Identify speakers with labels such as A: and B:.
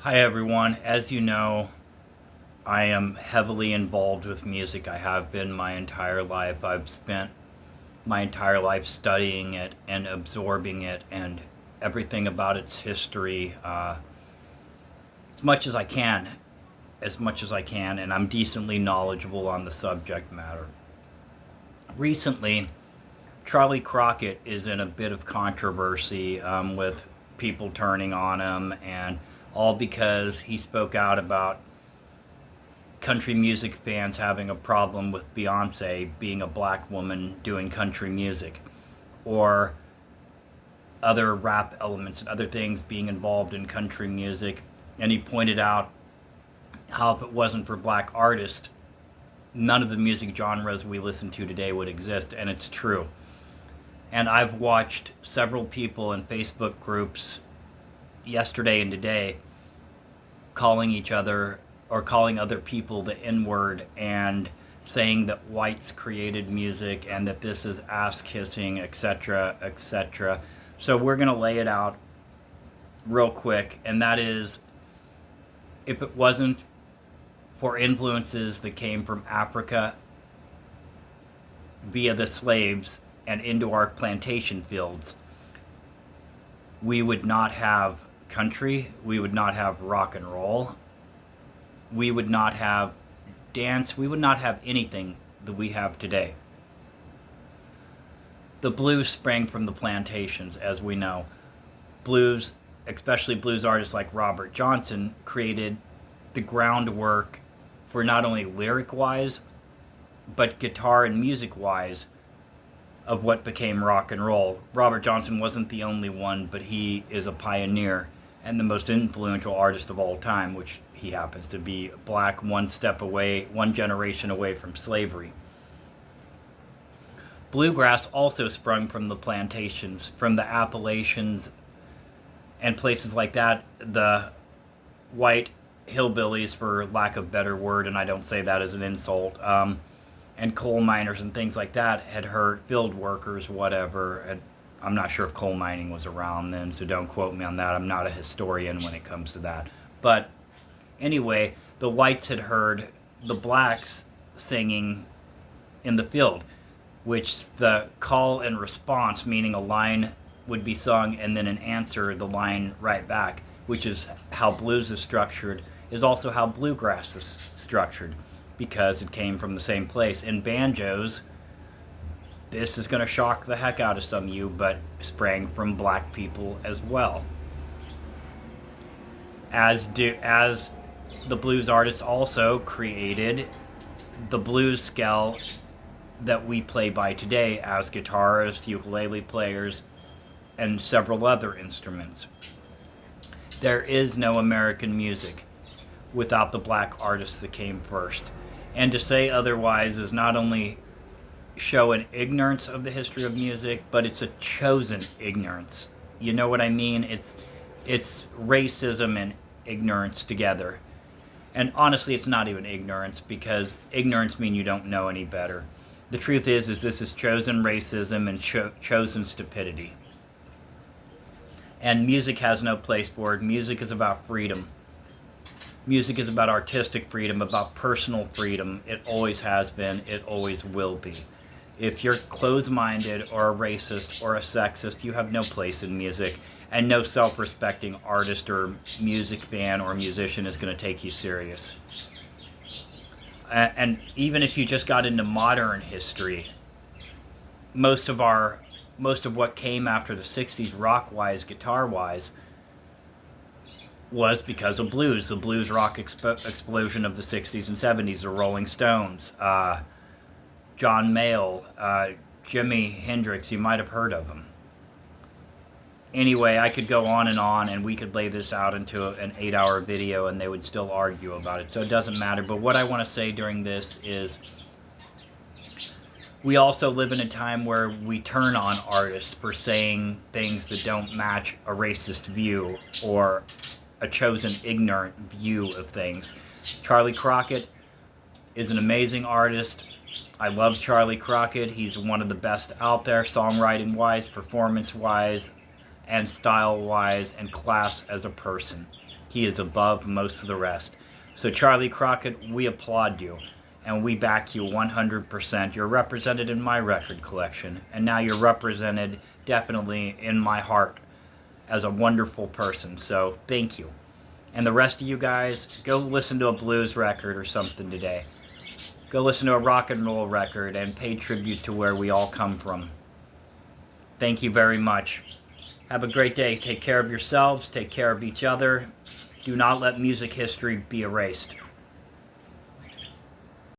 A: Hi everyone. As you know, I am heavily involved with music. I have been my entire life. I've spent my entire life studying it and absorbing it and everything about its history as much as I can, and I'm decently knowledgeable on the subject matter. Recently, Charley Crockett is in a bit of controversy with people turning on him, and all because he spoke out about country music fans having a problem with Beyonce being a black woman doing country music, or other rap elements and other things being involved in country music. And he pointed out how if it wasn't for black artists, none of the music genres we listen to today would exist, and it's true. And I've watched several people in Facebook groups yesterday and today calling each other or calling other people the N-word and saying that whites created music and that this is ass kissing, etc., etc. So we're going to lay it out real quick, and that is, if it wasn't for influences that came from Africa via the slaves and into our plantation fields, we would not have country, we would not have rock and roll, we would not have dance, we would not have anything that we have today. The blues sprang from the plantations, as we know. Blues, especially blues artists like Robert Johnson, created the groundwork for not only lyric-wise, but guitar and music-wise of what became rock and roll. Robert Johnson wasn't the only one, but he is a pioneer and the most influential artist of all time, which he happens to be black, one step away, one generation away from slavery. Bluegrass also sprung from the plantations, from the Appalachians and places like that. The white hillbillies, for lack of a better word, and I don't say that as an insult, and coal miners and things like that had heard, field workers, whatever. And I'm not sure if coal mining was around then, so don't quote me on that. I'm not a historian when it comes to that. But anyway, the whites had heard the blacks singing in the field, which the call and response, meaning a line would be sung and then an answer, the line right back, which is how blues is structured, is also how bluegrass is structured, because it came from the same place. In banjos, this is going to shock the heck out of some of you, but sprang from black people as well. As the blues artists also created the blues scale that we play by today as guitarists, ukulele players, and several other instruments. There is no American music without the black artists that came first. And to say otherwise is not only show an ignorance of the history of music, but it's a chosen ignorance. You know what I mean? It's racism and ignorance together. And honestly, it's not even ignorance, because ignorance means you don't know any better. The truth is this is chosen racism and chosen stupidity. And music has no place for it. Music is about freedom. Music is about artistic freedom, about personal freedom. It always has been, it always will be. If you're closed-minded or a racist or a sexist, you have no place in music, and no self-respecting artist or music fan or musician is going to take you serious. And even if you just got into modern history, most of what came after the 60s, rock-wise, guitar-wise, was because of blues. The blues rock explosion of the 60s and 70s, the Rolling Stones, John Mayall, Jimi Hendrix, you might have heard of him. Anyway, I could go on, and we could lay this out into an 8-hour video, and they would still argue about it, so it doesn't matter. But what I want to say during this is, we also live in a time where we turn on artists for saying things that don't match a racist view or a chosen ignorant view of things. Charley Crockett is an amazing artist. I love Charley Crockett. He's one of the best out there, songwriting-wise, performance-wise, and style-wise, and class as a person. He is above most of the rest. So Charley Crockett, we applaud you. And we back you 100%. You're represented in my record collection. And now you're represented definitely in my heart as a wonderful person. So thank you. And the rest of you guys, go listen to a blues record or something today. Go listen to a rock and roll record and pay tribute to where we all come from. Thank you very much. Have a great day. Take care of yourselves. Take care of each other. Do not let music history be erased.